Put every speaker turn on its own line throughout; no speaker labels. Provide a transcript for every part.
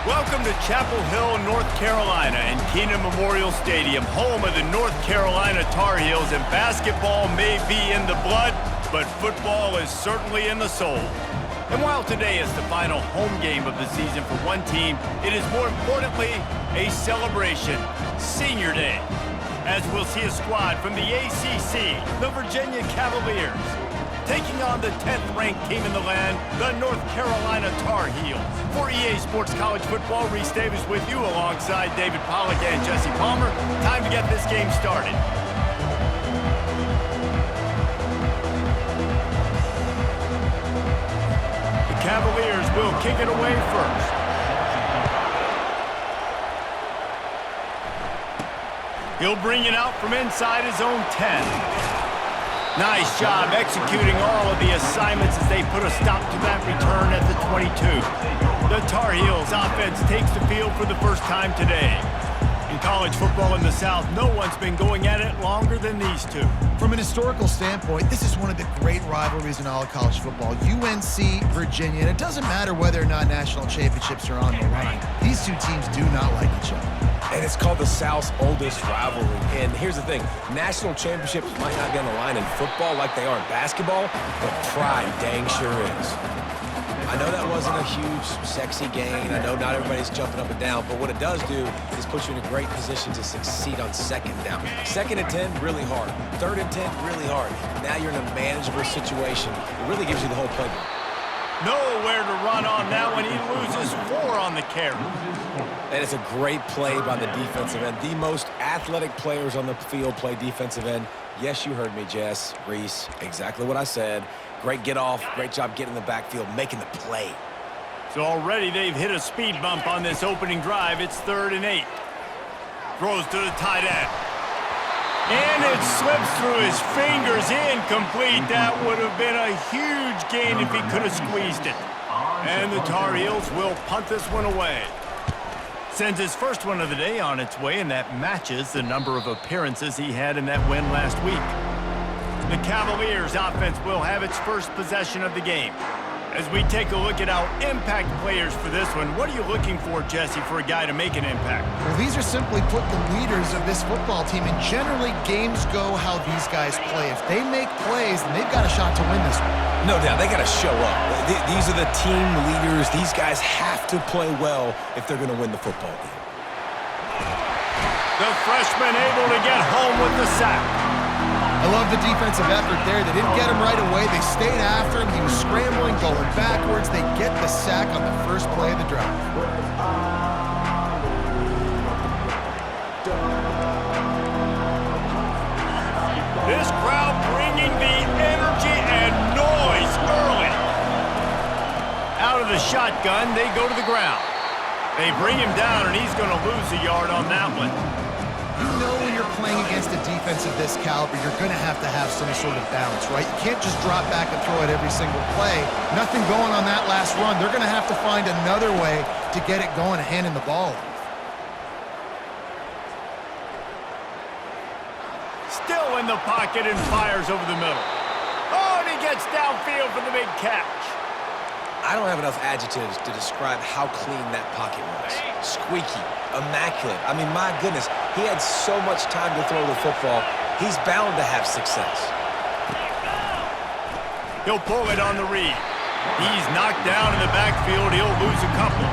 Welcome to Chapel Hill, North Carolina, and Kenan Memorial Stadium, home of the North Carolina Tar Heels, and basketball may be in the blood, but football is certainly in the soul. And while today is the final home game of the season for one team, it is more importantly a celebration, Senior Day, as we'll see a squad from the ACC, the Virginia Cavaliers, taking on the 10th-ranked team in the land, the North Carolina Tar Heels. For EA Sports College Football, Reese Davis with you alongside David Pollack and Jesse Palmer. Time to get this game started. The Cavaliers will kick it away first. He'll bring it out from inside his own 10. Nice job executing all of the assignments as they put a stop to that return at the 22. The Tar Heels offense takes the field for the first time today. In college football in the South, no one's been going at it longer than these two.
From an historical standpoint, this is one of the great rivalries in all of college football. UNC, Virginia, and it doesn't matter whether or not national championships are on the line. These two teams do not like each other.
And it's called the South's oldest rivalry. And here's the thing, national championships might not be on the line in football like they are in basketball, but pride dang sure is. I know that wasn't a huge, sexy gain. I know not everybody's jumping up and down, but what it does do is put you in a great position to succeed on second down. Second and 10, really hard. Third and 10, really hard. Now you're in a manageable situation. It really gives you the whole playbook.
Nowhere to run on that one. He loses 4 on the carry.
And it's a great play by the defensive end. The most athletic players on the field play defensive end. Yes, you heard me, Jess, Reese, exactly what I said. Great get off, great job getting in the backfield, making the play.
So already they've hit a speed bump on this opening drive. It's 3rd and 8. Throws to the tight end. And it slips through his fingers, incomplete. That would have been a huge gain if he could have squeezed it. And the Tar Heels will punt this one away. Sends his first one of the day on its way, and that matches the number of appearances he had in that win last week. The Cavaliers offense will have its first possession of the game. As we take a look at our impact players for this one, what are you looking for, Jesse, for a guy to make an impact?
Well, these are simply put the leaders of this football team, and generally games go how these guys play. If they make plays, then they've got a shot to win this one.
No doubt, they got to show up. These are the team leaders. These guys have to play well if they're going to win the football game.
The freshman able to get home with the sack.
I love the defensive effort there. They didn't get him right away. They stayed after him. He was scrambling, going backwards. They get the sack on the first play of the drive.
This crowd bringing the energy and noise early. Out of the shotgun, they go to the ground. They bring him down, and he's going to lose a yard on that one.
You know when you're playing against a defense of this caliber, you're going to have some sort of balance, right? You can't just drop back and throw it every single play. Nothing going on that last run. They're going to have to find another way to get it going and handing the ball off.
Still in the pocket and fires over the middle. Oh, and he gets downfield for the big catch.
I don't have enough adjectives to describe how clean that pocket was. Squeaky, immaculate. I mean, my goodness, he had so much time to throw the football. He's bound to have success.
He'll pull it on the read. He's knocked down in the backfield. He'll lose a couple.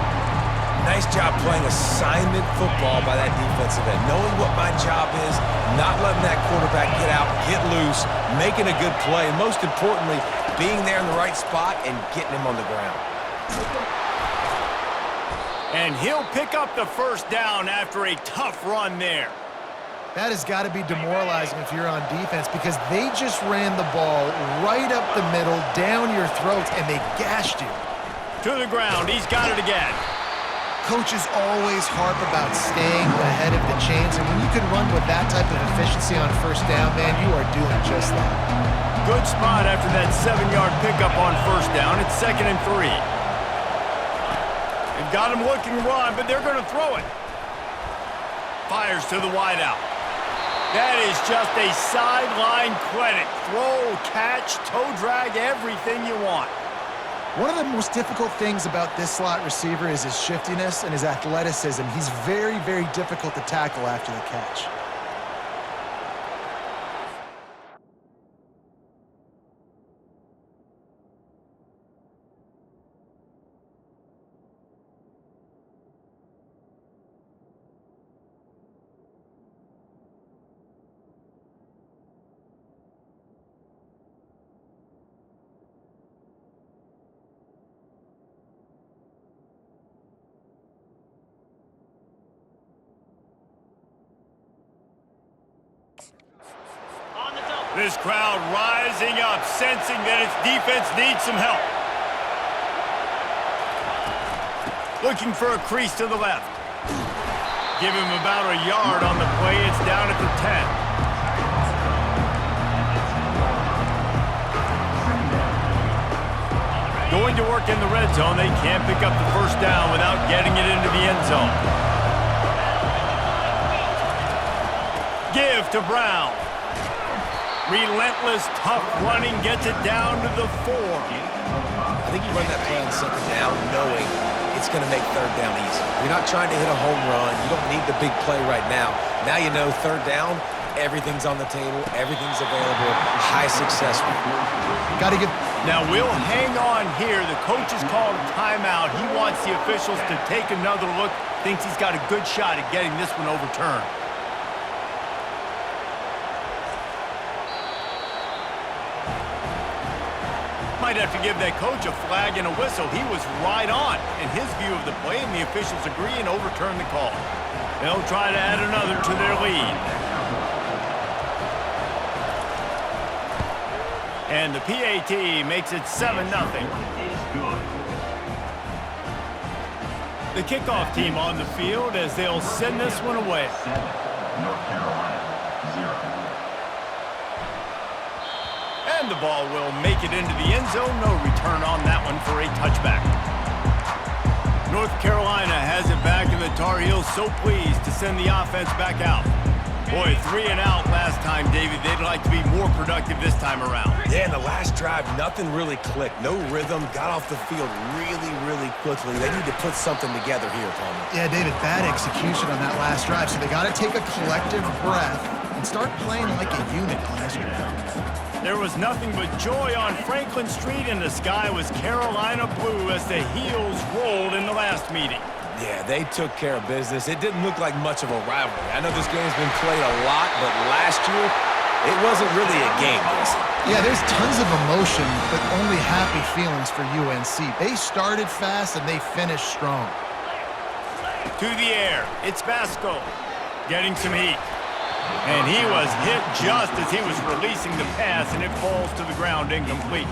Nice job playing assignment football by that defensive end. Knowing what my job is, not letting that quarterback get out, get loose, making a good play, and most importantly, being there in the right spot and getting him on the ground.
And he'll pick up the first down after a tough run there.
That has got to be demoralizing if you're on defense because they just ran the ball right up the middle, down your throats, and they gashed you.
To the ground. He's got it again.
Coaches always harp about staying ahead of the chains, and when you can run with that type of efficiency on first down, man, you are doing just that.
Good spot after that 7-yard pickup on first down. It's 2nd and 3. They've got him looking to run, but they're going to throw it. Fires to the wideout. That is just a sideline clinic. Throw, catch, toe drag, everything you want.
One of the most difficult things about this slot receiver is his shiftiness and his athleticism. He's very, very difficult to tackle after the catch.
This crowd rising up, sensing that its defense needs some help. Looking for a crease to the left. Give him about a yard on the play. It's down at the 10. Going to work in the red zone. They can't pick up the first down without getting it into the end zone. Give to Brown. Relentless, tough running gets it down to the 4.
I think you run that play on second down knowing it's going to make third down easy. You're not trying to hit a home run. You don't need the big play right now. Now you know third down, everything's on the table, everything's available, high success rate.
Got to give...
Now we'll hang on here. The coach has called a timeout. He wants the officials to take another look. Thinks he's got a good shot at getting this one overturned. Might have to give that coach a flag and a whistle. He was right on in his view of the play, and the officials agree and overturn the call. They'll try to add another to their lead. And the PAT makes it 7-0. The kickoff team on the field as they'll send this one away.
North Carolina, 0.
And the ball will make it into the end zone. No return on that one for a touchback. North Carolina has it back, and the Tar Heels so pleased to send the offense back out. Boy, 3 and out last time, David. They'd like to be more productive this time around.
Yeah, in the last drive, nothing really clicked. No rhythm, got off the field really, really quickly. They need to put something together here, Palmer.
Yeah, David, bad execution on that last drive, so they got to take a collective breath and start playing like a unit on this one.
There was nothing but joy on Franklin Street, and the sky was Carolina blue as the Heels rolled in the last meeting.
Yeah, they took care of business. It didn't look like much of a rivalry. I know this game's been played a lot, but last year, it wasn't really a game, was it?
Yeah, there's tons of emotion, but only happy feelings for UNC. They started fast, and they finished strong.
To the air, it's Basco getting some heat. And he was hit just as he was releasing the pass, and it falls to the ground incomplete.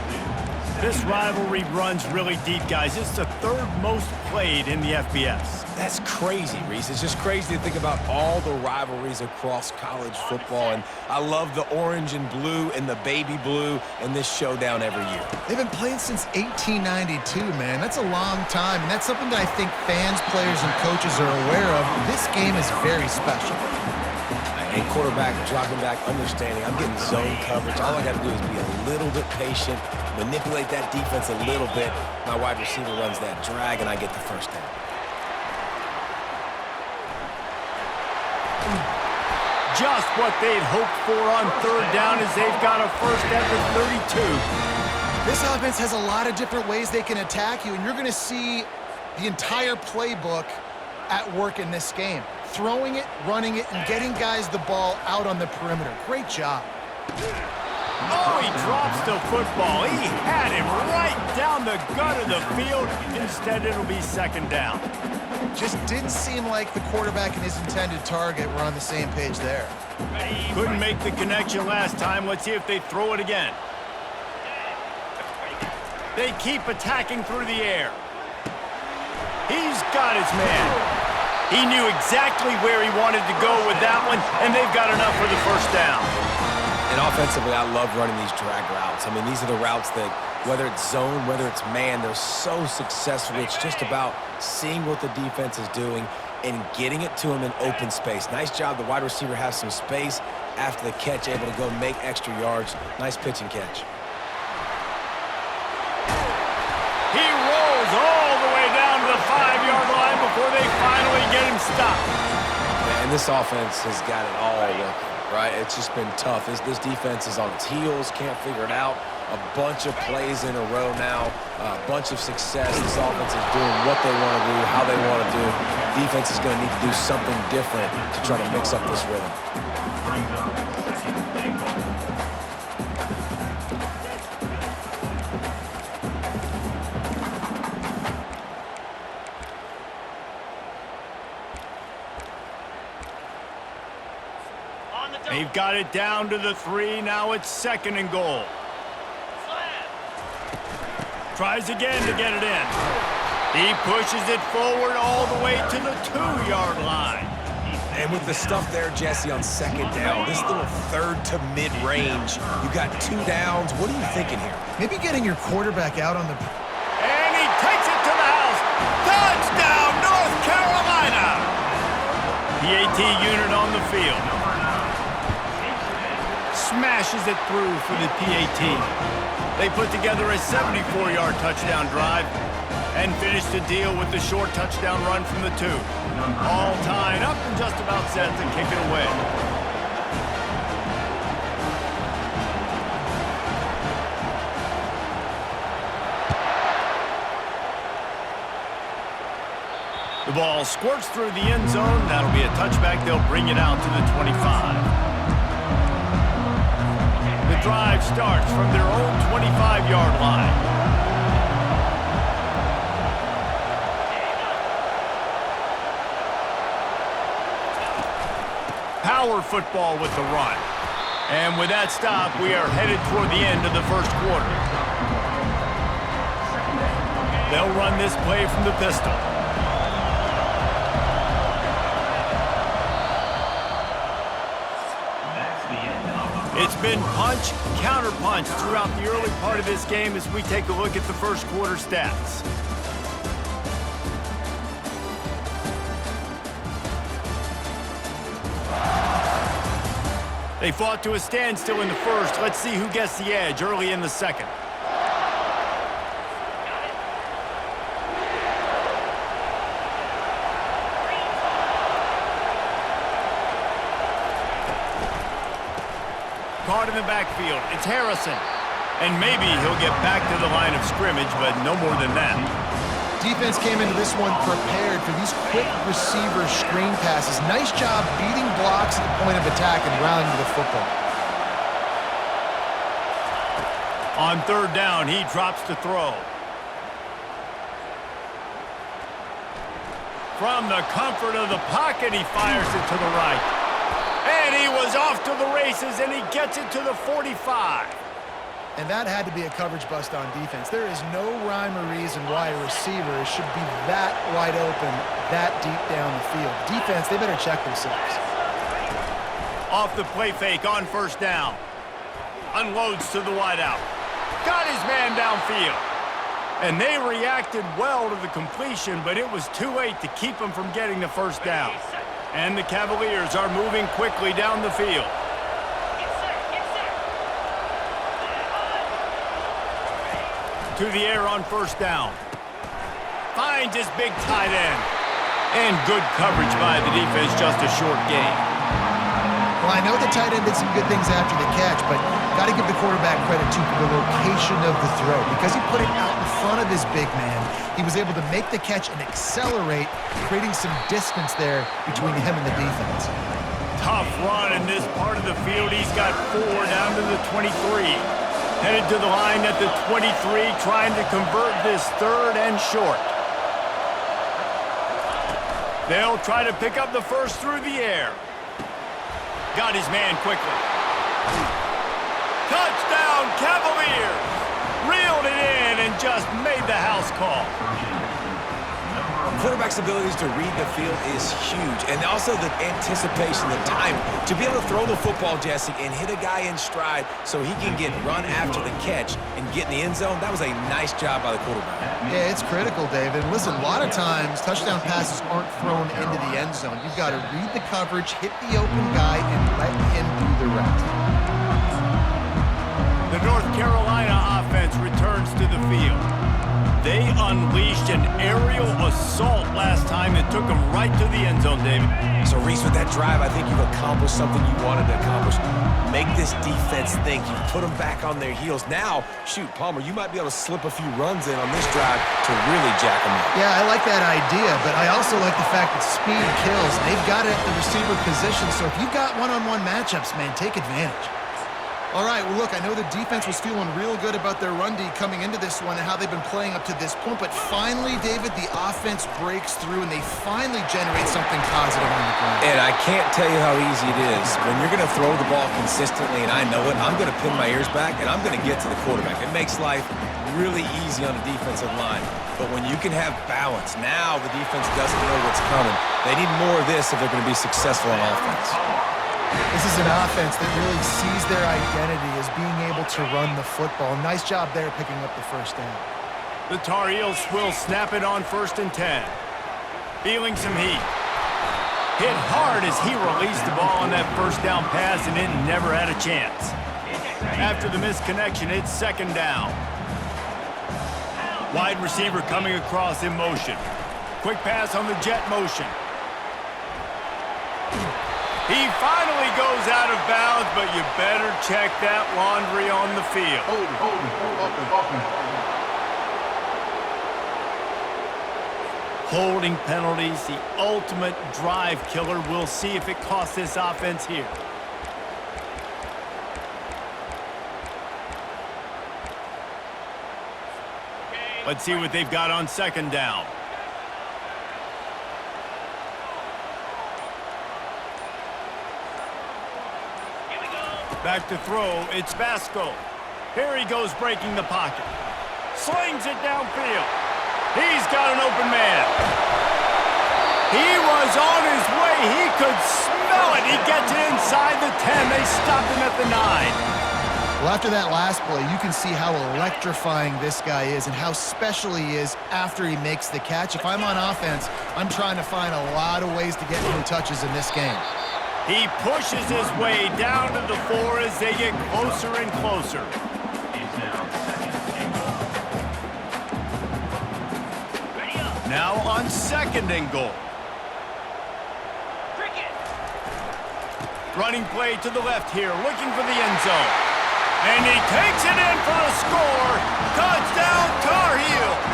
This rivalry runs really deep, guys. It's the 3rd most played in the FBS.
That's crazy, Reese. It's just crazy to think about all the rivalries across college football. And I love the orange and blue and the baby blue in this showdown every year.
They've been playing since 1892, man. That's a long time, and that's something that I think fans, players, and coaches are aware of. This game is very special.
And quarterback dropping back, understanding I'm getting zone coverage. All I got to do is be a little bit patient, manipulate that defense a little bit. My wide receiver runs that drag, and I get the first down.
Just what they'd hoped for on 3rd down as they've got a first at the 32.
This offense has a lot of different ways they can attack you, and you're going to see the entire playbook at work in this game. Throwing it, running it, and getting guys the ball out on the perimeter. Great job.
Oh, he drops the football. He had him right down the gut of the field. Instead, it'll be 2nd down.
Just didn't seem like the quarterback and his intended target were on the same page there.
Couldn't make the connection last time. Let's see if they throw it again. They keep attacking through the air. He's got his man. He knew exactly where he wanted to go with that one, and they've got enough for the first down.
And offensively, I love running these drag routes. I mean, these are the routes that, whether it's zone, whether it's man, they're so successful. It's just about seeing what the defense is doing and getting it to him in open space. Nice job. The wide receiver has some space after the catch, able to go make extra yards. Nice pitch and catch.
He get him stopped.
And this offense has got it all working, right? It's just been tough. This defense is on its heels, can't figure it out. A bunch of plays in a row now, a bunch of success. This offense is doing what they want to do, how they want to do. Defense is going to need to do something different to try to mix up this rhythm.
Brings up second and goal.
They've got it down to the 3. Now it's second and goal. Tries again to get it in. He pushes it forward all the way to the 2-yard line.
And with the stuff there, Jesse, on second down, this little third to mid-range, you got 2 downs. What are you thinking here?
Maybe getting your quarterback out on the...
And he takes it to the house. Touchdown, North Carolina! PAT unit on the field. Smashes it through for the PAT. They put together a 74-yard touchdown drive and finished the deal with the short touchdown run from the 2. All tied up and just about set to kick it away. The ball squirts through the end zone. That'll be a touchback. They'll bring it out to the 25. The drive starts from their own 25-yard line. Power football with the run. And with that stop, we are headed toward the end of the first quarter. They'll run this play from the pistol. It's been punch, counter-punch throughout the early part of this game as we take a look at the first quarter stats. They fought to a standstill in the first. Let's see who gets the edge early in the second. Caught in the backfield. It's Harrison. And maybe he'll get back to the line of scrimmage, but no more than that.
Defense came into this one prepared for these quick receiver screen passes. Nice job beating blocks at the point of attack and rallying to the football.
On third down, he drops to throw. From the comfort of the pocket, he fires it to the right. And he was off to the races, and he gets it to the 45.
And that had to be a coverage bust on defense. There is no rhyme or reason why a receiver should be that wide open, that deep down the field. Defense, they better check themselves.
Off the play fake on first down. Unloads to the wideout. Got his man downfield. And they reacted well to the completion, but it was too late to keep him from getting the first down. And the Cavaliers are moving quickly down the field. To the air on first down. Finds his big tight end. And good coverage by the defense, just a short gain.
Well, I know the tight end did some good things after the catch, but got to give the quarterback credit to the location of the throw. Because he put it out in front of his big man, he was able to make the catch and accelerate, creating some distance there between him and the defense.
Tough run in this part of the field. He's got 4 down to the 23. Headed to the line at the 23, trying to convert this third and short. They'll try to pick up the first through the air. Got his man quickly. Touchdown, Cavaliers! Reeled it in and just made the house call.
Quarterback's abilities to read the field is huge, and also the anticipation, the time to be able to throw the football, Jesse, and hit a guy in stride so he can get run after the catch and get in the end zone. That was a nice job by the quarterback.
Yeah, it's critical, David. Listen, a lot of times touchdown passes aren't thrown into the end zone. You've got to read the coverage, hit the open guy, and let him do the rest.
The North Carolina offense returns to the field. They unleashed an aerial assault last time that took them right to the end zone, David.
So, Reese, with that drive, I think you've accomplished something you wanted to accomplish. Make this defense think. You put them back on their heels. Now, shoot, Palmer, you might be able to slip a few runs in on this drive to really jack them up.
Yeah, I like that idea, but I also like the fact that speed kills. They've got it at the receiver position, so if you've got one-on-one matchups, man, take advantage. All right, well, look, I know the defense was feeling real good about their run D coming into this one and how they've been playing up to this point, but finally, David, the offense breaks through and they finally generate something positive on the ground.
And I can't tell you how easy it is. When you're going to throw the ball consistently, and I know it, I'm going to pin my ears back, and I'm going to get to the quarterback. It makes life really easy on a defensive line. But when you can have balance, now the defense doesn't know what's coming. They need more of this if they're going to be successful on offense.
This is an offense that really sees their identity as being able to run the football. Nice job there picking up the first down.
The Tar Heels will snap it on 1st and 10. Feeling some heat. Hit hard as he released the ball on that first down pass and it never had a chance. After the misconnection, it's 2nd down. Wide receiver coming across in motion. Quick pass on the jet motion. He finally goes out of bounds, but you better check that laundry on the field. Holding penalties, the ultimate drive killer. We'll see if it costs this offense here. Let's see what they've got on 2nd down. Back to throw, it's Vasco. Here he goes breaking the pocket. Slings it downfield. He's got an open man. He was on his way. He could smell it. He gets it inside the 10. They stopped him at the 9.
Well, after that last play, you can see how electrifying this guy is and how special he is after he makes the catch. If I'm on offense, I'm trying to find a lot of ways to get new touches in this game.
He pushes his way down to the 4 as they get closer and closer. Now on 2nd and goal. Running play to the left here, looking for the end zone. And he takes it in for a score. Touchdown, Tar Heels.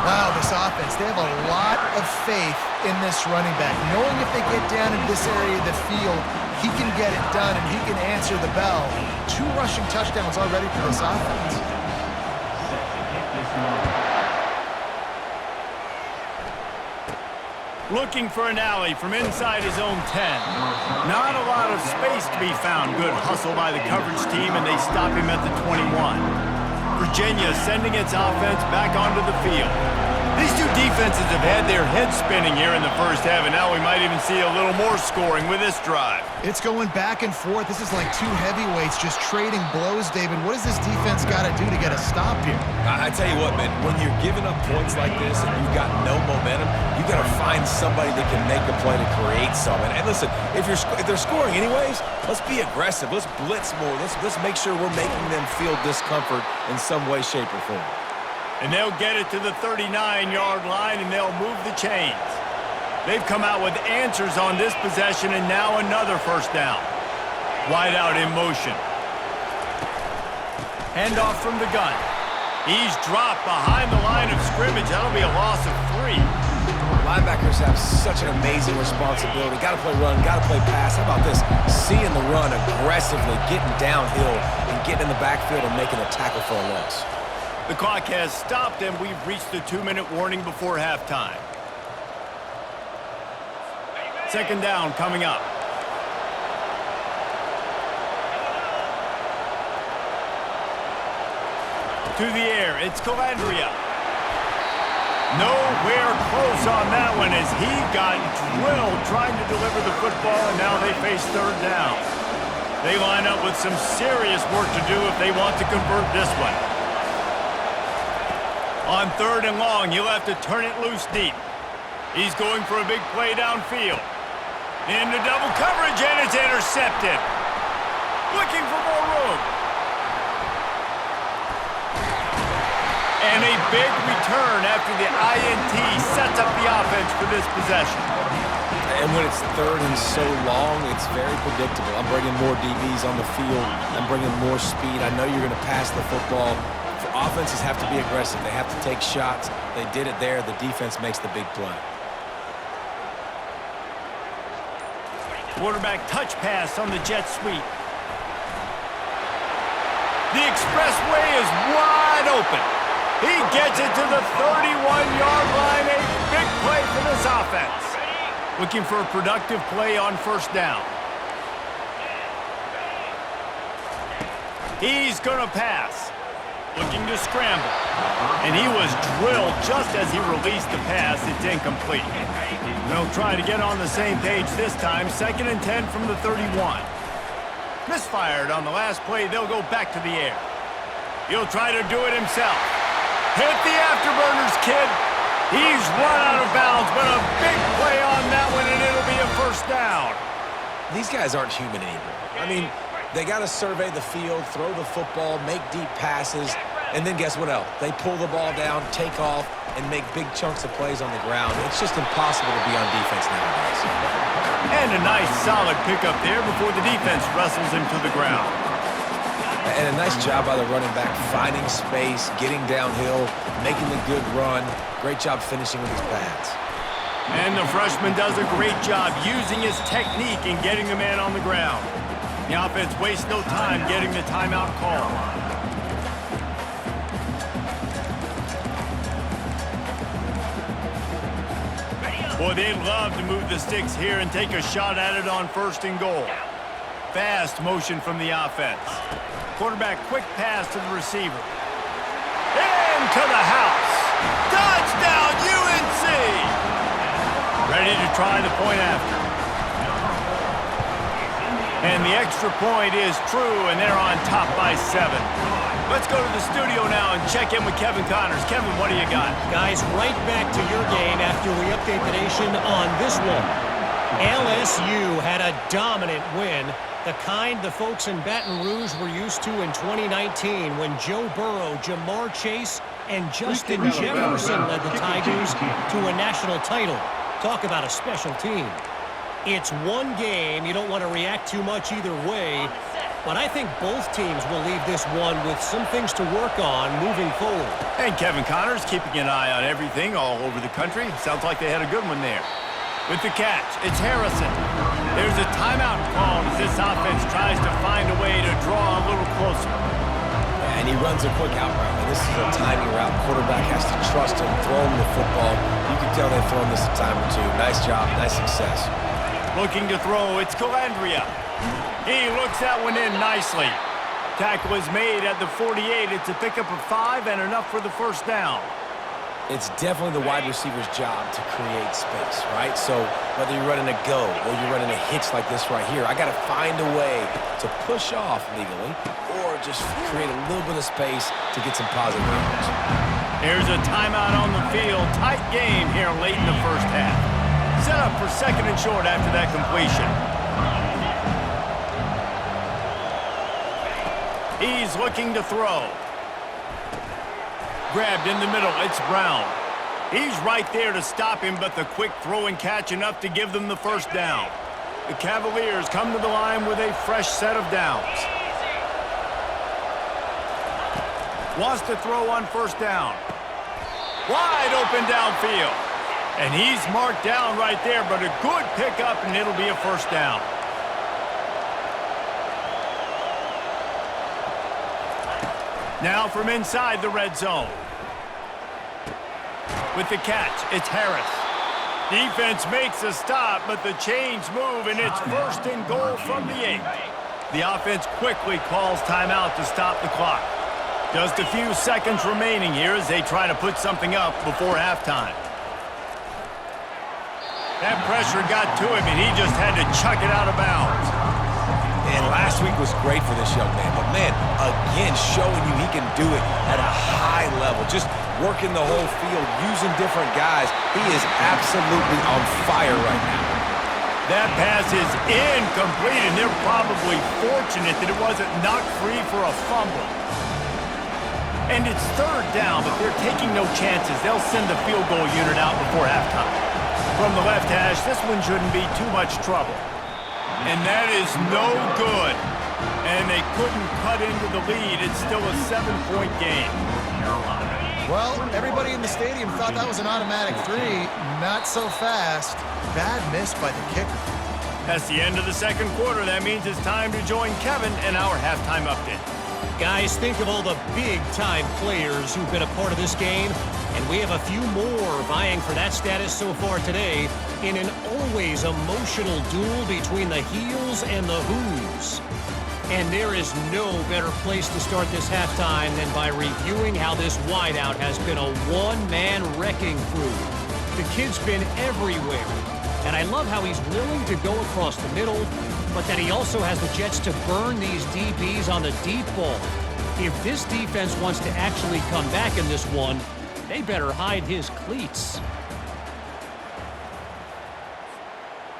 Wow, this offense, they have a lot of faith in this running back. Knowing if they get down in this area of the field, he can get it done and he can answer the bell. 2 rushing touchdowns already for this offense.
Looking for an alley from inside his own 10. Not a lot of space to be found. Good hustle by the coverage team, and they stop him at the 21. Virginia sending its offense back onto the field. These two defenses have had their heads spinning here in the first half, and now we might even see a little more scoring with this drive.
It's going back and forth. This is like 2 heavyweights just trading blows, David. What does this defense got to do to get a stop here?
I tell you what, man, when you're giving up points like this and you've got no momentum, you got to find somebody that can make a play to create some. And listen, if they're scoring anyways, let's be aggressive. Let's blitz more. Let's make sure we're making them feel discomfort in some way, shape, or form.
And they'll get it to the 39-yard line, and they'll move the chains. They've come out with answers on this possession, and now another first down. Wide out in motion. Handoff from the gun. He's dropped behind the line of scrimmage. That'll be a loss of 3.
Linebackers have such an amazing responsibility. Got to play run, got to play pass. How about this? Seeing the run aggressively, getting downhill, and getting in the backfield and making a tackle for a loss.
The clock has stopped, and we've reached the 2-minute warning before halftime. 2nd down coming up. To the air, it's Calandria. Nowhere close on that one as he got drilled trying to deliver the football, and now they face 3rd down. They line up with some serious work to do if they want to convert this one. On 3rd and long, he'll have to turn it loose deep. He's going for a big play downfield. Into double coverage, and it's intercepted. Looking for more room. And a big return after the INT sets up the offense for this possession.
And when it's third and so long, it's very predictable. I'm bringing more DBs on the field. I'm bringing more speed. I know you're going to pass the football. Offenses have to be aggressive. They have to take shots. They did it there. The defense makes the big play.
Quarterback touch pass on the jet sweep. The expressway is wide open. He gets it to the 31-yard line. A big play for this offense. Looking for a productive play on first down. He's going to pass. Looking to scramble. And he was drilled just as he released the pass. It's incomplete. They'll try to get on the same page this time. 2nd and 10 from the 31. Misfired on the last play. They'll go back to the air. He'll try to do it himself. Hit the afterburners, kid. He's run out of bounds, but a big play on that one, and it'll be a first down.
These guys aren't human anymore. I mean, they got to survey the field, throw the football, make deep passes, and then guess what else? They pull the ball down, take off, and make big chunks of plays on the ground. It's just impossible to be on defense nowadays.
And a nice, solid pickup there before the defense wrestles him to the ground.
And a nice job by the running back, finding space, getting downhill, making the good run. Great job finishing with his pads.
And the freshman does a great job using his technique and getting the man on the ground. The offense wastes no time getting the timeout call. Boy, they'd love to move the sticks here and take a shot at it on 1st and goal. Fast motion from the offense. Quarterback quick pass to the receiver. Into the house. Touchdown, UNC! Ready to try the point after. And the extra point is true, and they're on top by 7. Let's go to the studio now and check in with Kevin Connors. Kevin, what do you got?
Guys, right back to your game after we update the nation on this one. LSU had a dominant win, the kind the folks in Baton Rouge were used to in 2019 when Joe Burrow, Jamar Chase, and Justin Jefferson led the Tigers to a national title. Talk about a special team. It's one game. You don't want to react too much either way, but I think both teams will leave this one with some things to work on moving forward.
And Kevin Connors keeping an eye on everything all over the country. Sounds like they had a good one there. With the catch, it's Harrison. There's a timeout called as this offense tries to find a way to draw a little closer.
And he runs a quick out route. And this is a timing route. Quarterback has to trust him, throw him the football. You can tell they've thrown this a time or two. Nice job, nice success.
Looking to throw, it's Calandria. He looks that one in nicely. Tackle is made at the 48. It's a pickup of 5 and enough for the first down.
It's definitely the wide receiver's job to create space, right? So whether you're running a go or you're running a hitch like this right here, I got to find a way to push off legally or just create a little bit of space to get some positive yards.
Here's a timeout on the field. Tight game here late in the first half. Set up for 2nd and short after that completion. He's looking to throw. Grabbed in the middle, it's Brown. He's right there to stop him, but the quick throw and catch enough to give them the first down. The Cavaliers come to the line with a fresh set of downs. Wants to throw on first down. Wide open downfield. And he's marked down right there, but a good pickup, and it'll be a first down. Now from inside the red zone. With the catch, it's Harris. Defense makes a stop, but the chains move, and it's 1st and goal from the 8. The offense quickly calls timeout to stop the clock. Just a few seconds remaining here as they try to put something up before halftime. That pressure got to him, and he just had to chuck it out of bounds.
And last week was great for this young man. But, man, again, showing you he can do it at a high level. Just working the whole field, using different guys. He is absolutely on fire right now.
That pass is incomplete, and they're probably fortunate that it wasn't knocked free for a fumble. And it's third down, but they're taking no chances. They'll send the field goal unit out before halftime. From the left hash, this one shouldn't be too much trouble. And that is no good. And they couldn't cut into the lead. It's still a 7-point game.
Well, everybody in the stadium thought that was an automatic 3. Not so fast. Bad miss by the kicker.
That's the end of the second quarter. That means it's time to join Kevin in our halftime update.
Guys, think of all the big-time players who've been a part of this game, and we have a few more vying for that status so far today in an always emotional duel between the heels and the who's. And there is no better place to start this halftime than by reviewing how this wideout has been a one-man wrecking crew. The kid's been everywhere, and I love how he's willing to go across the middle, but that he also has the jets to burn these DBs on the deep ball. If this defense wants to actually come back in this one, they better hide his cleats.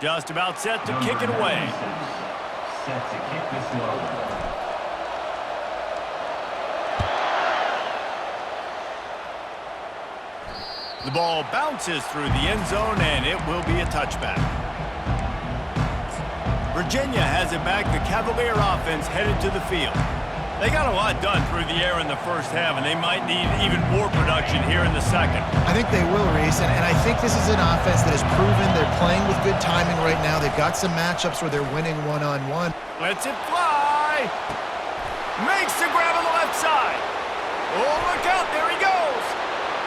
Just about set to kick it away.
Set to kick this one.
The ball bounces through the end zone, and it will be a touchback. Virginia has it back. The Cavalier offense headed to the field. They got a lot done through the air in the first half, and they might need even more production here in the second.
I think they will, Reese, and I think this is an offense that has proven they're playing with good timing right now. They've got some matchups where they're winning one-on-one.
Lets it fly. Makes the grab on the left side. Oh, look out. There he goes.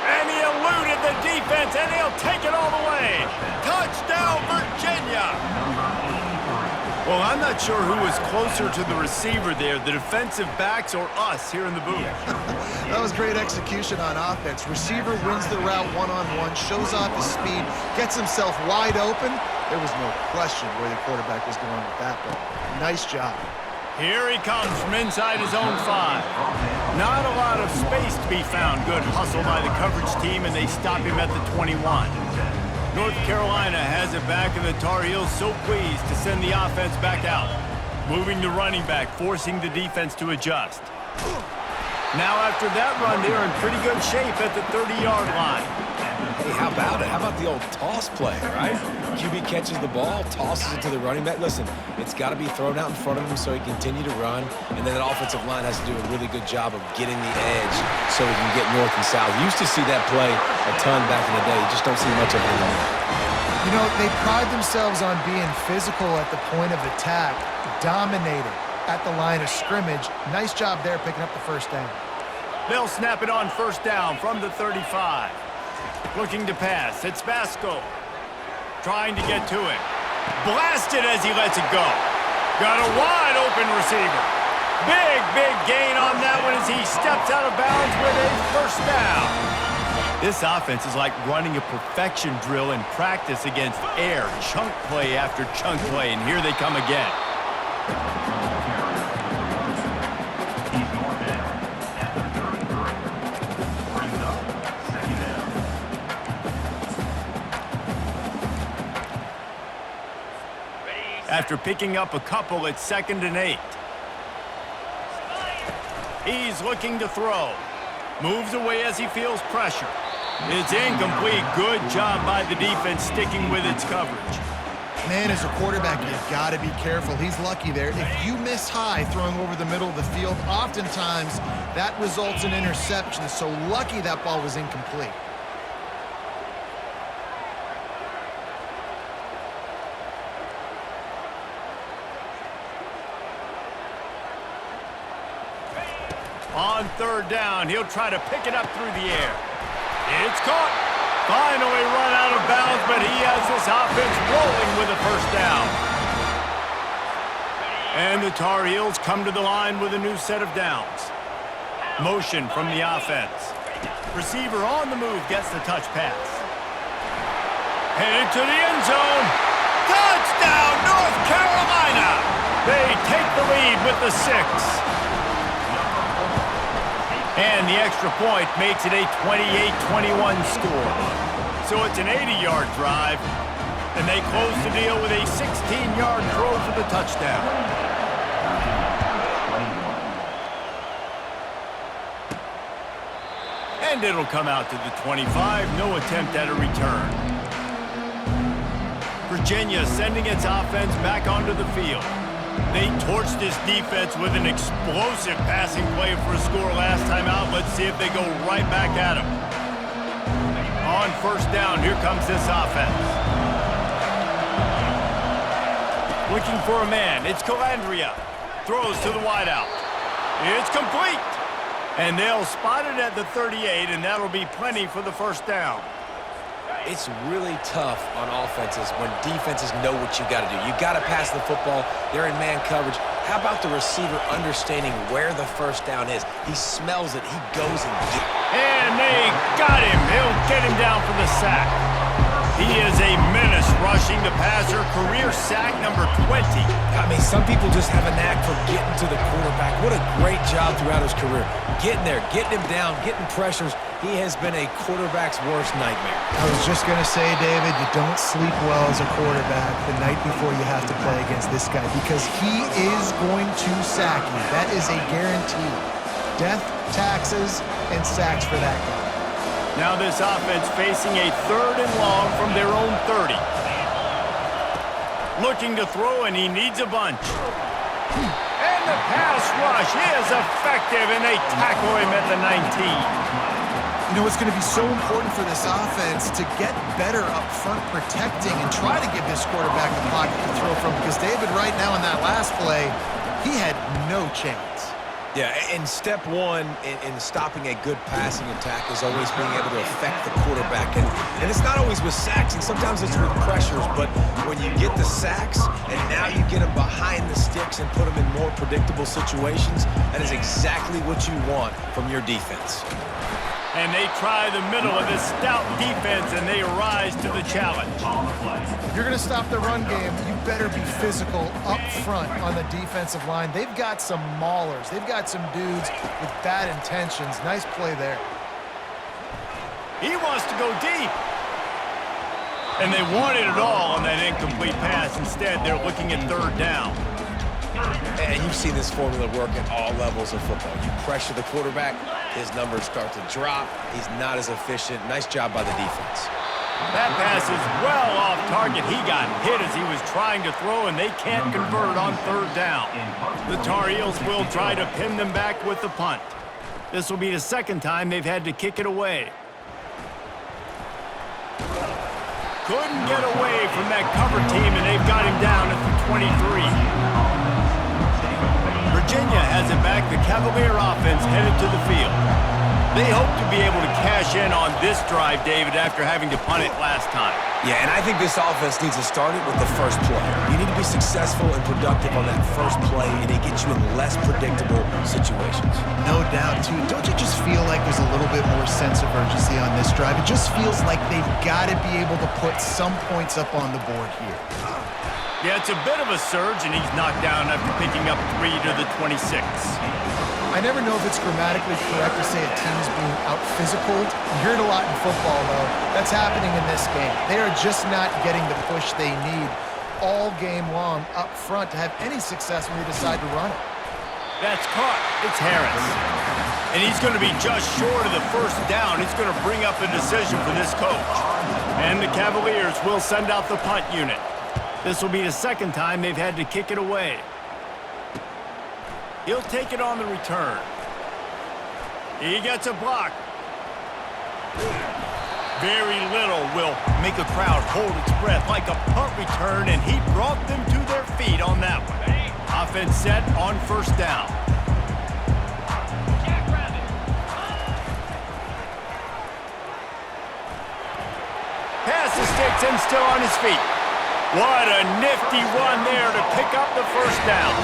And he eluded the defense, and he'll take it all the way. Touchdown, Virginia. Well, I'm not sure who was closer to the receiver there, the defensive backs or us here in the booth.
That was great execution on offense. Receiver wins the route one-on-one, shows off his speed, gets himself wide open. There was no question where the quarterback was going with that ball. Nice job.
Here he comes from inside his own 5. Not a lot of space to be found. Good hustle by the coverage team, and they stop him at the 21. North Carolina has it back, and the Tar Heels so pleased to send the offense back out. Moving the running back, forcing the defense to adjust. Now after that run, they're in pretty good shape at the 30-yard line.
Hey, how about it? How about the old toss play, right? QB catches the ball, tosses it to the running back. Listen, it's got to be thrown out in front of him so he can continue to run, and then that offensive line has to do a really good job of getting the edge so he can get north and south. You used to see that play a ton back in the day. You just don't see much of it anymore.
You know, they pride themselves on being physical at the point of attack, dominating at the line of scrimmage. Nice job there picking up the first down.
They'll snap it on first down from the 35. Looking to pass. It's Basco. Trying to get to it. Blasted as he lets it go. Got a wide open receiver. Big gain on that one as he steps out of bounds with a first down. This offense is like running a perfection drill in practice against air. Chunk play after chunk play, and here they come again.
He's going down at the 33. Brings up second down.
After picking up a couple, it's 2nd and 8. He's looking to throw. Moves away as he feels pressure. It's incomplete. Good job by the defense sticking with its coverage.
Man, as a quarterback, you've got to be careful. He's lucky there. If you miss high throwing over the middle of the field, oftentimes that results in interception. So lucky that ball was incomplete.
On third down, he'll try to pick it up through the air. It's caught. Finally run out of bounds, but he has this offense rolling with a first down. And the Tar Heels come to the line with a new set of downs. Motion from the offense. Receiver on the move gets the touch pass. Headed to the end zone. Touchdown, North Carolina! They take the lead with the 6. And the extra point makes it a 28-21 score. So it's an 80-yard drive, and they close the deal with a 16-yard throw for the touchdown. And it'll come out to the 25. No attempt at a return. Virginia sending its offense back onto the field. They torched this defense with an explosive passing play for a score last time out. Let's see if they go right back at him. On first down, here comes this offense. Looking for a man. It's Calandria. Throws to the wideout. It's complete. And they'll spot it at the 38, and that'll be plenty for the first down.
It's really tough on offenses when defenses know what you got to do. You got to pass the football. They're in man coverage. How about the receiver understanding where the first down is? He smells it. He goes and gets it.
And they got him. He'll get him down for the sack. He is a menace rushing the passer. Career sack number 20.
I mean, some people just have a knack for getting to the quarterback. What a great job throughout his career. Getting there, getting him down, getting pressures. He has been a quarterback's worst nightmare.
I was just going to say, David, you don't sleep well as a quarterback the night before you have to play against this guy because he is going to sack you. That is a guarantee. Death, taxes, and sacks for that guy.
Now this offense facing a 3rd and long from their own 30. Looking to throw, and he needs a bunch. And the pass rush is effective, and they tackle him at the 19.
You know, it's going to be so important for this offense to get better up front protecting and try to give this quarterback a pocket to throw from because David right now in that last play, he had no chance.
Yeah, and step one in stopping a good passing attack is always being able to affect the quarterback. And it's not always with sacks, and sometimes it's with pressures, but when you get the sacks and now you get them behind the sticks and put them in more predictable situations, that is exactly what you want from your defense.
And they try the middle of this stout defense, and they rise to the challenge.
If you're going to stop the run game, you better be physical up front on the defensive line. They've got some maulers. They've got some dudes with bad intentions. Nice play there.
He wants to go deep. And they wanted it all on that incomplete pass. Instead, they're looking at 3rd down.
And you've seen this formula work at all levels of football. You pressure the quarterback, his numbers start to drop. He's not as efficient. Nice job by the defense.
That pass is well off target. He got hit as he was trying to throw, and they can't convert on 3rd down. The Tar Heels will try to pin them back with the punt. This will be the 2nd time they've had to kick it away. Couldn't get away from that cover team, and they've got him down at the 23. Virginia has it back. The Cavalier offense headed to the field. They hope to be able to cash in on this drive, David, after having to punt it last time.
Yeah, and I think this offense needs to start it with the first play. You need to be successful and productive on that first play, and it gets you in less predictable situations.
No doubt, too. Don't you just feel like there's a little bit more sense of urgency on this drive? It just feels like they've got to be able to put some points up on the board here.
Yeah, it's a bit of a surge, and he's knocked down after picking up 3 to the 26.
I never know if it's grammatically correct to say a team is being out-physicaled. You hear it a lot in football, though. That's happening in this game. They are just not getting the push they need all game long up front to have any success when they decide to run it.
That's caught. It's Harris. And he's going to be just short of the first down. It's going to bring up a decision for this coach. And the Cavaliers will send out the punt unit. This will be the 2nd time they've had to kick it away. He'll take it on the return. He gets a block. Very little will make a crowd hold its breath like a punt return, and he brought them to their feet on that one. Offense set on 1st down. Pass the sticks and still on his feet. What a nifty run there to pick up the 1st down.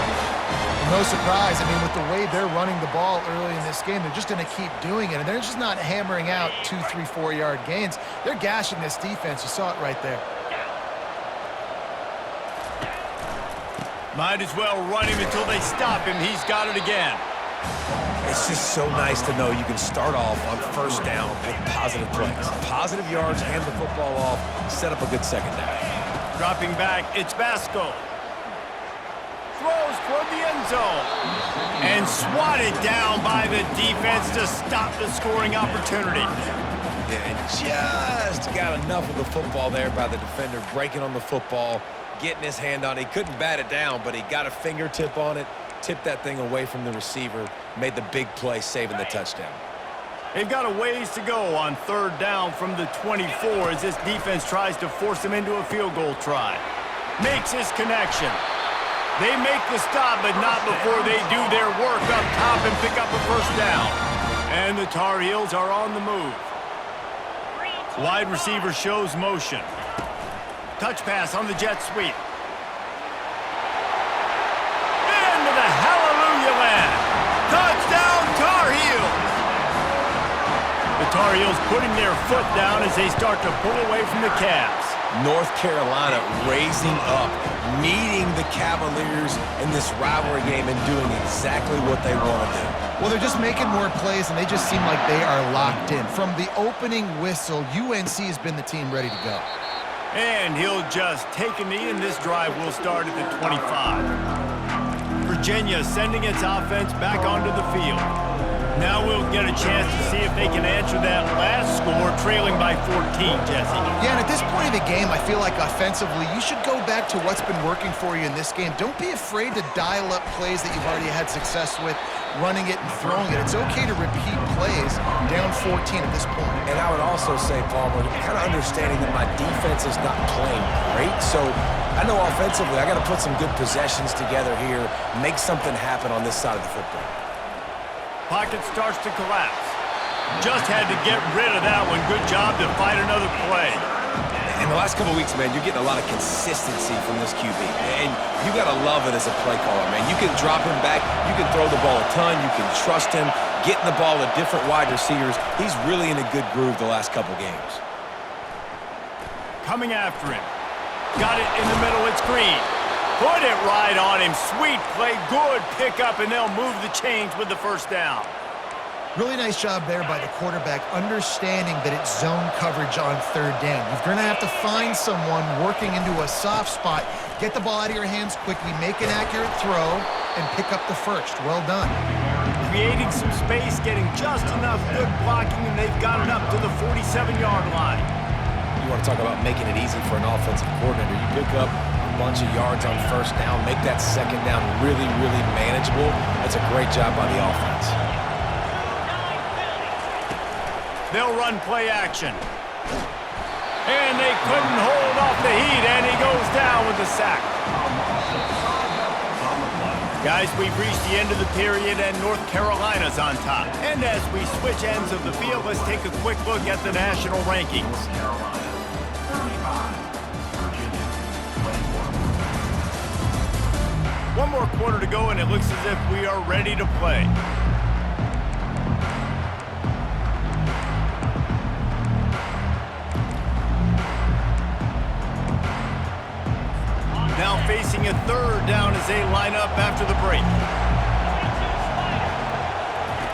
No surprise. I mean, with the way they're running the ball early in this game, they're just going to keep doing it. And they're just not hammering out 2, 3, 4-yard gains. They're gashing this defense. You saw it right there.
Might as well run him until they stop him. He's got it again.
It's just so nice to know you can start off on 1st down with positive plays. Positive yards, hand the football off, set up a good 2nd down.
Dropping back, it's Vasco. Throws toward the end zone. And swatted down by the defense to stop the scoring opportunity.
Yeah, and just got enough of the football there by the defender, breaking on the football, getting his hand on it. He couldn't bat it down, but he got a fingertip on it, tipped that thing away from the receiver, made the big play, saving the touchdown.
They've got a ways to go on third down from the 24 as this defense tries to force him into a field goal try. Makes his connection. They make the stop, but not before they do their work up top and pick up a first down. And the Tar Heels are on the move. Wide receiver shows motion. Touch pass on the jet sweep. Into the hallelujah land. Touchdown Tar Heels. The Tar Heels putting their foot down as they start to pull away from the Cavs.
North Carolina raising up, meeting the Cavaliers in this rivalry game and doing exactly what they want to do.
Well, they're just making more plays, and they just seem like they are locked in. From the opening whistle, UNC has been the team ready to go.
And he'll just take a knee, and this drive will start at the 25. Virginia sending its offense back onto the field. Now we'll get a chance to see if they can answer that last score, trailing by 14, Jesse.
Yeah, and at this point of the game, I feel like offensively, you should go back to what's been working for you in this game. Don't be afraid to dial up plays that you've already had success with, running it and throwing it. It's okay to repeat plays down 14 at this point.
And I would also say, Palmer, kind of understanding that my defense is not playing great, so I know offensively I got to put some good possessions together here, make something happen on this side of the football.
Pocket starts to collapse. Just had to get rid of that one. Good job to fight another play.
In the last couple of weeks, man, you're getting a lot of consistency from this QB. And you got to love it as a play caller, man. You can drop him back. You can throw the ball a ton. You can trust him, getting the ball to different wide receivers. He's really in a good groove the last couple games.
Coming after him. Got it in the middle. It's Green. Put it right on him. Sweet play. Good pickup, and they'll move the chains with the first down.
Really nice job there by the quarterback, understanding that it's zone coverage on third down. You're going to have to find someone working into a soft spot, get the ball out of your hands quickly, make an accurate throw, and pick up the first. Well done.
Creating some space, getting just enough good blocking, and they've got it up to the 47-yard line.
You want to talk about making it easy for an offensive coordinator. You pick up a bunch of yards on first down, make that second down really, really manageable. That's a great job by the offense.
They'll run play action. And they couldn't hold off the heat, and he goes down with the sack. Guys, we've reached the end of the period, and North Carolina's on top. And as we switch ends of the field, let's take a quick look at the national rankings. One more quarter to go, and it looks as if we are ready to play. Now facing a third down as they line up after the break.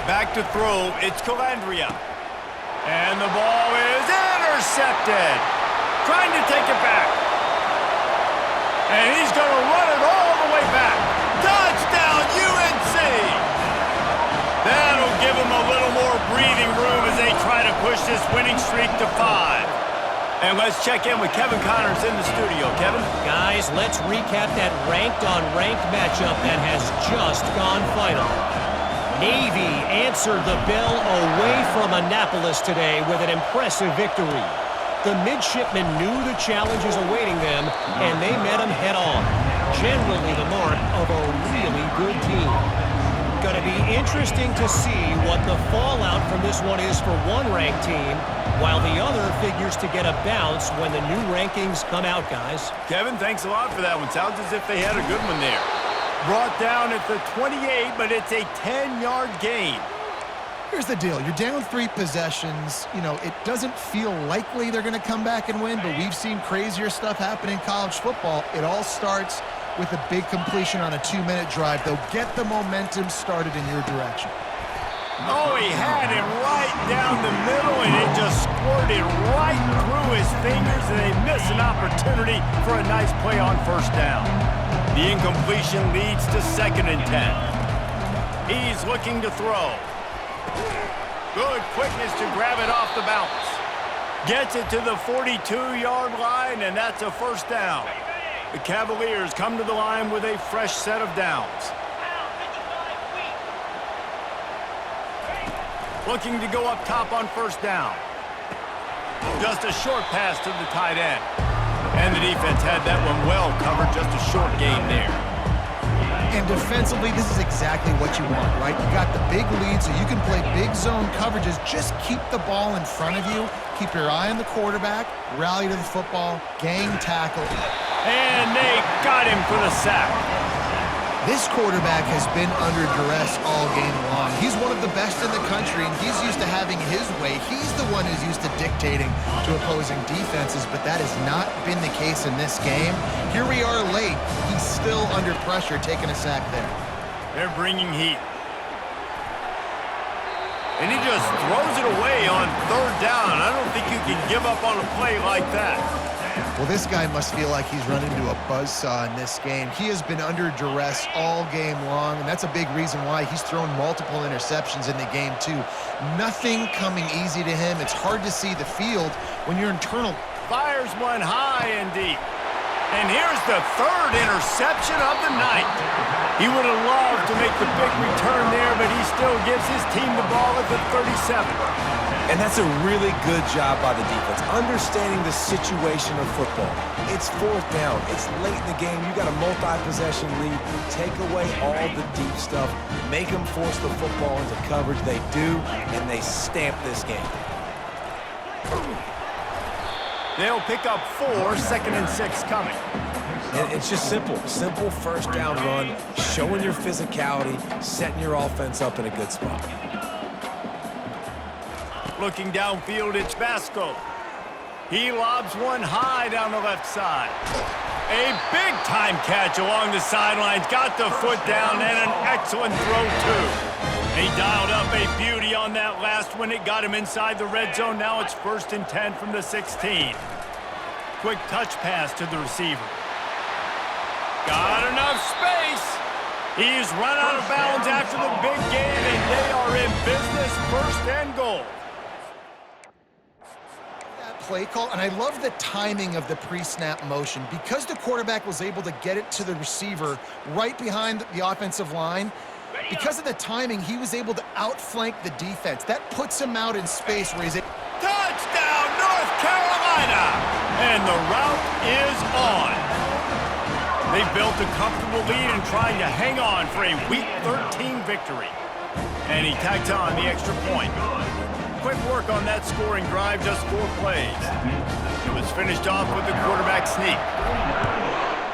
Back to throw, it's Calandria. And the ball is intercepted. Trying to take it back. And he's going to run it all the way back. Touchdown, UNC! That'll give him a little more breathing room as they try to push this winning streak to 5. And let's check in with Kevin Connors in the studio. Kevin?
Guys, let's recap that ranked-on-ranked matchup that has just gone final. Navy answered the bell away from Annapolis today with an impressive victory. The midshipmen knew the challenges awaiting them, and they met them head-on. Generally the mark of a really good team. Going to be interesting to see what the fallout from this one is for one ranked team, while the other figures to get a bounce when the new rankings come out, guys.
Kevin, thanks a lot for that one. Sounds as if they had a good one there. Brought down at the 28, but it's a 10-yard gain.
Here's the deal. You're down 3 possessions. You know, it doesn't feel likely they're going to come back and win, but we've seen crazier stuff happen in college football. It all starts with a big completion on a 2-minute drive. They'll get the momentum started in your direction.
Oh, he had it right down the middle, and it just squirted right through his fingers, and they miss an opportunity for a nice play on first down. The incompletion leads to 2nd and 10. He's looking to throw. Good quickness to grab it off the bounce. Gets it to the 42-yard line, and that's a first down. The Cavaliers come to the line with a fresh set of downs. Looking to go up top on first down. Just a short pass to the tight end. And the defense had that one well covered, just a short gain there.
And defensively, this is exactly what you want, right? You got the big lead, so you can play big zone coverages. Just keep the ball in front of you. Keep your eye on the quarterback. Rally to the football. Gang tackle.
And they got him for the sack.
This quarterback has been under duress all game long. He's one of the best in the country, and he's used to having his way. He's the one who's used to dictating to opposing defenses, but that has not been the case in this game. Here we are late. He's still under pressure, taking a sack there.
They're bringing heat. And he just throws it away on 3rd down. I don't think you can give up on a play like that.
Well, this guy must feel like he's run into a buzzsaw in this game. He has been under duress all game long, and that's a big reason why he's thrown multiple interceptions in the game, too. Nothing coming easy to him. It's hard to see the field when you're internal.
Fires one high and deep. And here's the 3rd interception of the night. He would have loved to make the big return there, but he still gives his team the ball at the 37.
And that's a really good job by the defense, understanding the situation of football. It's 4th down. It's late in the game. You got a multi-possession lead. Take away all the deep stuff. Make them force the football into coverage. They do, and they stamp this game.
They'll pick up 4, 2nd and 6 coming.
And it's just simple. Simple first down run, showing your physicality, setting your offense up in a good spot.
Looking downfield, it's Vasco. He lobs one high down the left side. A big-time catch along the sidelines. Got the foot down and an excellent throw, too. He dialed up a beauty on that last one. It got him inside the red zone. Now it's 1st and 10 from the 16. Quick touch pass to the receiver. Got enough space. He's run out of bounds after the big game, and they are in business, 1st and goal.
Play call, and I love the timing of the pre-snap motion. Because the quarterback was able to get it to the receiver right behind the offensive line, because of the timing, he was able to outflank the defense. That puts him out in space where he's...
Touchdown, North Carolina! And the route is on. They've built a comfortable lead and trying to hang on for a Week 13 victory. And he tags on the extra point. Quick work on that scoring drive, just 4 plays. It was finished off with the quarterback sneak.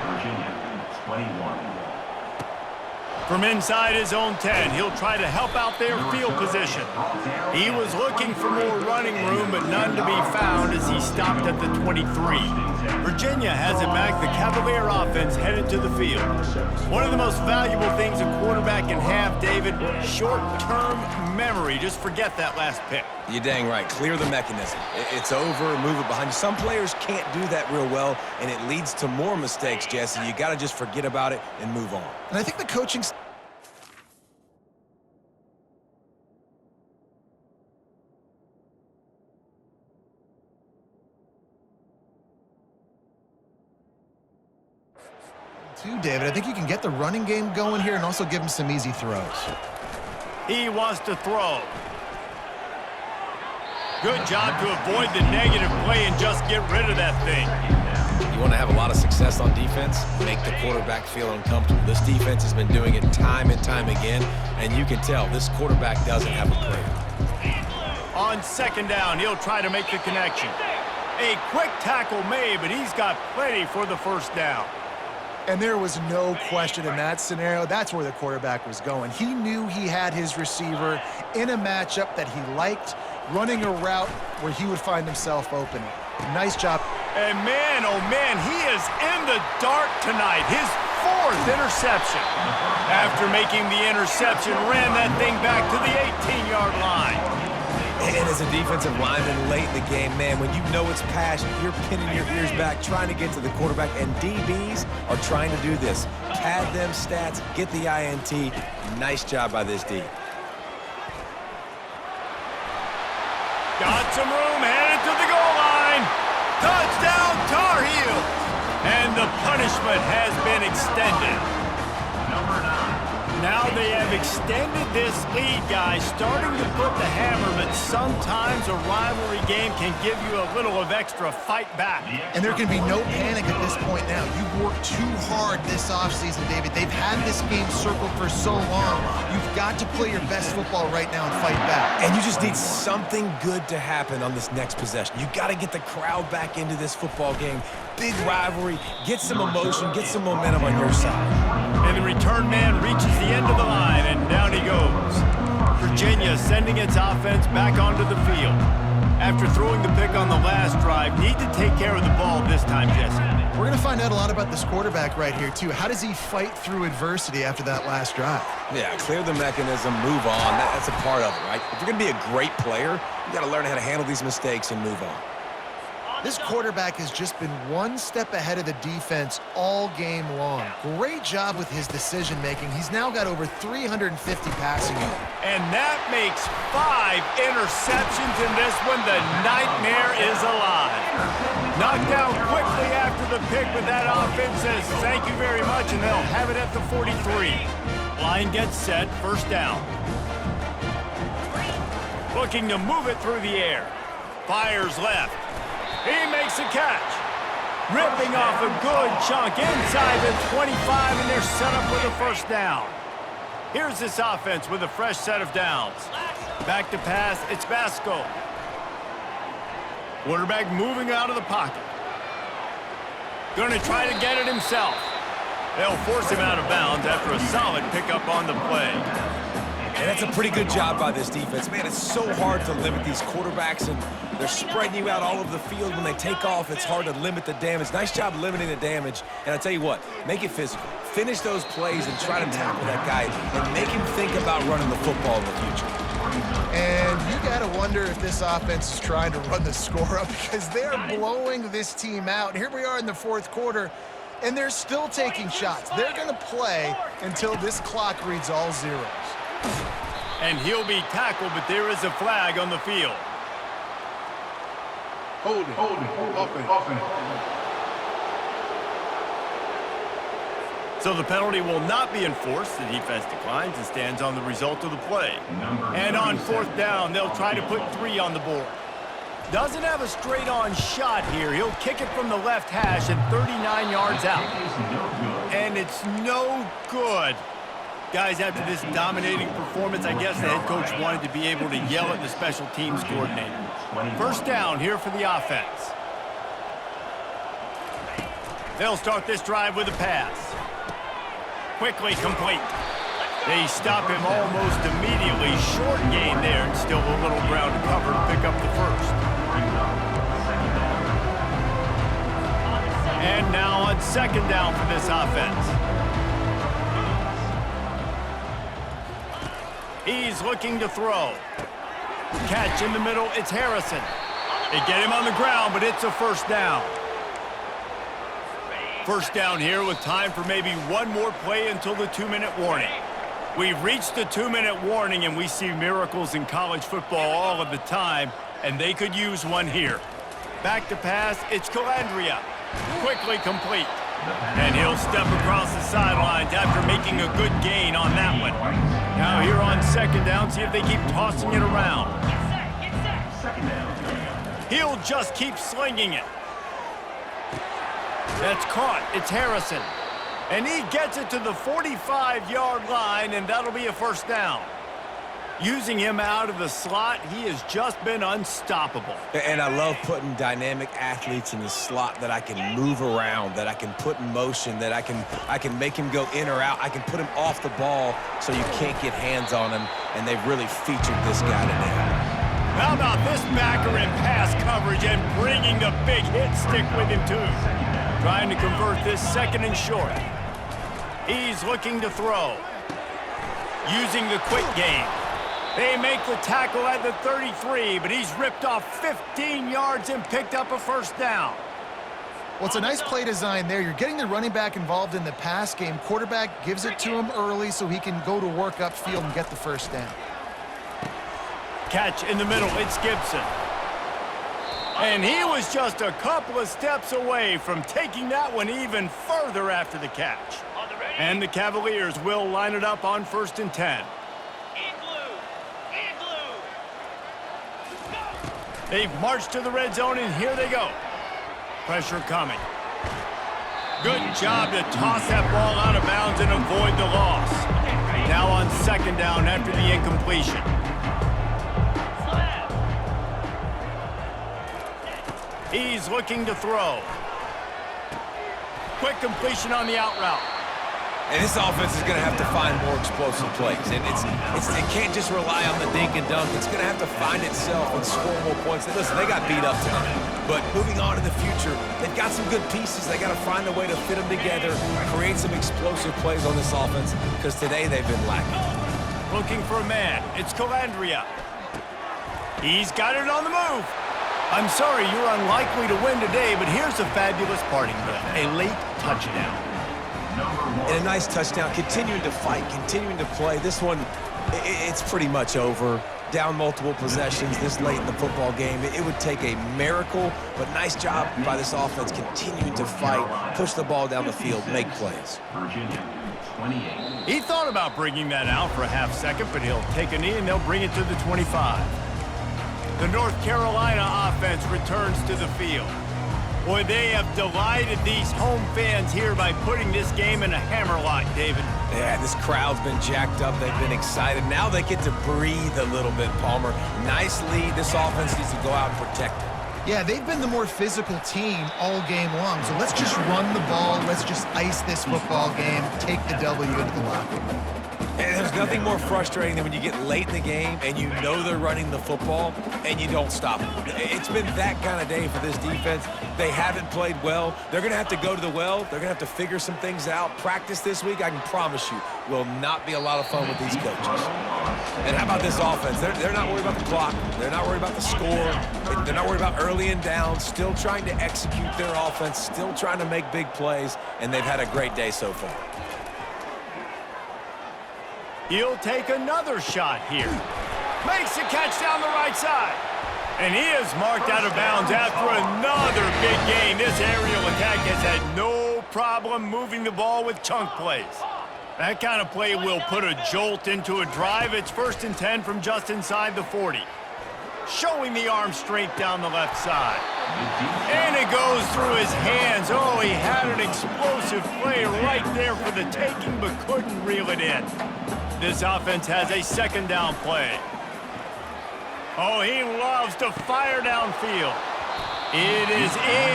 Virginia, 21.
From inside his own 10, he'll try to help out their field position. He was looking for more running room, but none to be found as he stopped at the 23. Virginia has it back. The Cavalier offense headed to the field. One of the most valuable things a quarterback can have, David, short-term memory. Just forget that last pick.
You're dang right. Clear the mechanism. It's over, move it behind you. Some players can't do that real well, and it leads to more mistakes, Jesse. You got to just forget about it and move on.
And I think the coaching... too, David. I think you can get the running game going here and also give him some easy throws.
He wants to throw. Good job to avoid the negative play and just get rid of that thing.
You want to have a lot of success on defense? Make the quarterback feel uncomfortable. This defense has been doing it time and time again, and you can tell this quarterback doesn't have a prayer.
On 2nd down, he'll try to make the connection. A quick tackle made, but he's got plenty for the 1st down.
And there was no question in that scenario. That's where the quarterback was going. He knew he had his receiver in a matchup that he liked, running a route where he would find himself open. Nice job.
And man, oh man, he is in the dark tonight. His 4th interception. After making the interception, ran that thing back to the 18-yard line.
And as a defensive lineman late in the game, man, when you know it's passion, you're pinning your ears back, trying to get to the quarterback, and DBs are trying to do this. Pad them stats, get the INT. Nice job by this D.
Got some room, headed to the goal line. Touchdown, Tar Heels. And the punishment has been extended.
Number 9.
Now they have extended this lead, guys, starting to put the hammer, but sometimes a rivalry game can give you a little of extra fight back.
And there can be no panic at this point now. You've worked too hard this offseason, David. They've had this game circled for so long. You've got to play your best football right now and fight back.
And you just need something good to happen on this next possession. You got to get the crowd back into this football game. Big rivalry, get some emotion, get some momentum on your side.
And the return man reaches the end of the line, and down he goes. Virginia sending its offense back onto the field. After throwing the pick on the last drive, need to take care of the ball this time, Jesse.
We're going to find out a lot about this quarterback right here, too. How does he fight through adversity after that last drive?
Yeah, clear the mechanism, move on. That's a part of it, right? If you're going to be a great player, you got to learn how to handle these mistakes and move on.
This quarterback has just been one step ahead of the defense all game long. Great job with his decision-making. He's now got over 350 passing yards.
And that makes 5 interceptions in this one. The nightmare is alive. Knocked down quickly after the pick, but that offense says thank you very much, and they'll have it at the 43. Line gets set, first down. Looking to move it through the air. Fires left. He makes a catch. Ripping off a good chunk inside the 25, and they're set up with a first down. Here's this offense with a fresh set of downs. Back to pass, it's Vasco. Quarterback moving out of the pocket. Going to try to get it himself. They'll force him out of bounds after a solid pickup on the play.
And that's a pretty good job by this defense. Man, it's so hard to limit these quarterbacks, and they're spreading you out all over the field. When they take off, it's hard to limit the damage. Nice job limiting the damage. And I tell you what, make it physical. Finish those plays and try to tackle that guy and make him think about running the football in the future.
And you got to wonder if this offense is trying to run the score up, because they're blowing this team out. Here we are in the fourth quarter, and they're still taking shots. They're going to play until this clock reads all zeros.
And he'll be tackled, but there is a flag on the field.
Hold it. Offense.
So the penalty will not be enforced. The defense declines and stands on the result of the play. And on fourth down, they'll try to put 3 on the board. Doesn't have a straight-on shot here. He'll kick it from the left hash and 39 yards out. And it's no good. Guys, after this dominating performance, I guess the head coach wanted to be able to yell at the special teams coordinator. First down here for the offense. They'll start this drive with a pass. Quickly complete. They stop him almost immediately. Short gain there, and still a little ground to cover to pick up the first. And now on second down for this offense. He's looking to throw. Catch in the middle, it's Harrison. They get him on the ground, but it's a first down. First down here with time for maybe one more play until the 2-minute warning. We've reached the 2-minute warning, and we see miracles in college football all of the time, and they could use one here. Back to pass, it's Calandria. Quickly complete. And he'll step across the sidelines after making a good gain on that one. Now here on second down, see if they keep tossing it around. He'll just keep slinging it. That's caught. It's Harrison. And he gets it to the 45-yard line, and that'll be a first down. Using him out of the slot, he has just been unstoppable.
And I love putting dynamic athletes in the slot that I can move around, that I can put in motion, that I can make him go in or out. I can put him off the ball so you can't get hands on him, and they've really featured this guy today.
How about this backer in pass coverage and bringing the big hit stick with him, too? Trying to convert this second and short. He's looking to throw. Using the quick game. They make the tackle at the 33, but he's ripped off 15 yards and picked up a first down.
Well, it's a nice play design there. You're getting the running back involved in the pass game. Quarterback gives it to him early so he can go to work upfield and get the first down.
Catch in the middle, it's Gibson. And he was just a couple of steps away from taking that one even further after the catch. And the Cavaliers will line it up on 1st and 10. They've marched to the red zone, and here they go. Pressure coming. Good job to toss that ball out of bounds and avoid the loss. Now on 2nd down after the incompletion. He's looking to throw. Quick completion on the out route.
And this offense is going to have to find more explosive plays. And it can't just rely on the dink and dunk. It's going to have to find itself and score more points. Listen, they got beat up tonight. But moving on in the future, they've got some good pieces. They got to find a way to fit them together, create some explosive plays on this offense, because today they've been lacking.
Looking for a man. It's Calandria. He's got it on the move. I'm sorry you're unlikely to win today, but here's a fabulous parting gift. A late touchdown.
And a nice touchdown, continuing to fight, continuing to play. This one, it's pretty much over. Down multiple possessions this late in the football game. It would take a miracle, but nice job by this offense continuing to fight, push the ball down the field, make plays.
He thought about bringing that out for a half second, but he'll take a knee and they'll bring it to the 25. The North Carolina offense returns to the field. Boy, they have delighted these home fans here by putting this game in a hammerlock, David.
Yeah, this crowd's been jacked up. They've been excited. Now they get to breathe a little bit, Palmer. Nice lead. This offense needs to go out and protect it.
Yeah, they've been the more physical team all game long. So let's just run the ball. Let's just ice this football game, take the W into the locker room.
And there's nothing more frustrating than when you get late in the game and you know they're running the football and you don't stop them. It's been that kind of day for this defense. They haven't played well. They're going to have to go to the well. They're going to have to figure some things out. Practice this week, I can promise you, will not be a lot of fun with these coaches. And how about this offense? They're not worried about the clock. They're not worried about the score. They're not worried about early and down. Still trying to execute their offense. Still trying to make big plays. And they've had a great day so far.
He'll take another shot here. Makes the catch down the right side. And he is marked out of bounds after another big gain. This aerial attack has had no problem moving the ball with chunk plays. That kind of play will put a jolt into a drive. It's 1st and 10 from just inside the 40. Showing the arm strength down the left side. And it goes through his hands. Oh, he had an explosive play right there for the taking, but couldn't reel it in. This offense has a 2nd down play. Oh, he loves to fire downfield. It is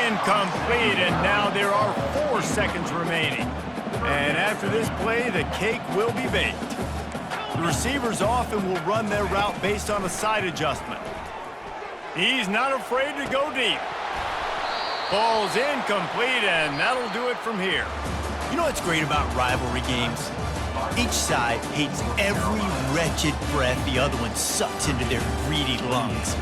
incomplete, and now there are 4 seconds remaining. And after this play, the cake will be baked. The receiver's off and will run their route based on a side adjustment. He's not afraid to go deep. Ball's incomplete, and that'll do it from here.
You know what's great about rivalry games? Each side hates every wretched breath the other one sucks into their greedy lungs.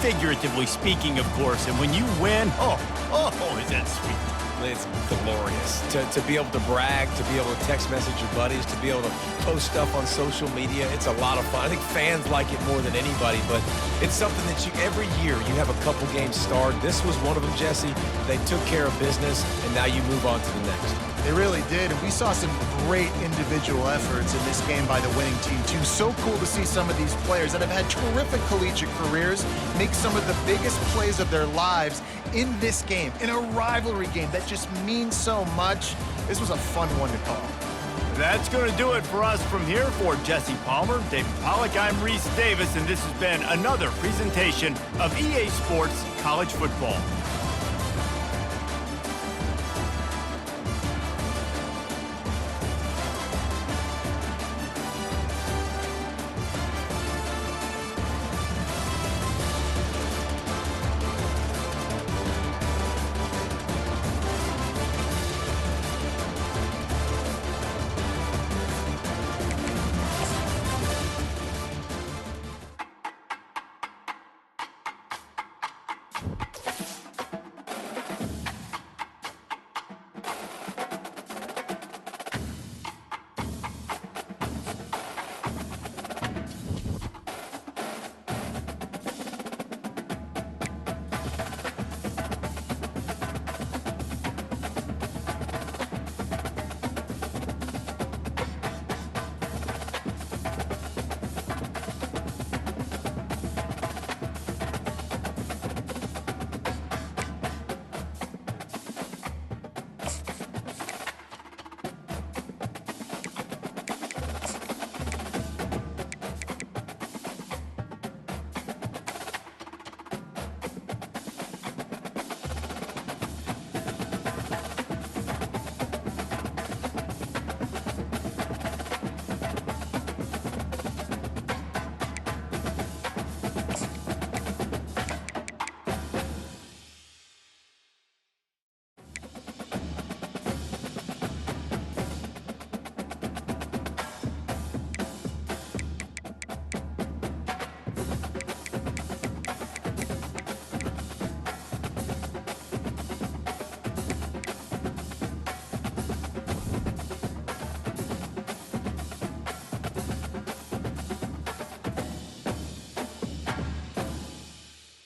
Figuratively speaking, of course, and when you win, is that sweet.
It's glorious to be able to brag, to be able to text message your buddies, to be able to post stuff on social media. It's a lot of fun. I think fans like it more than anybody, but it's something that every year you have a couple games starred. This was one of them, Jesse. They took care of business, and now you move on to the next.
They really did, and we saw some great individual efforts in this game by the winning team, too. So cool to see some of these players that have had terrific collegiate careers make some of the biggest plays of their lives in this game, in a rivalry game that just means so much. This was a fun one to call.
That's going to do it for us from here. For Jesse Palmer, David Pollack, I'm Reese Davis, and this has been another presentation of EA Sports College Football.
it.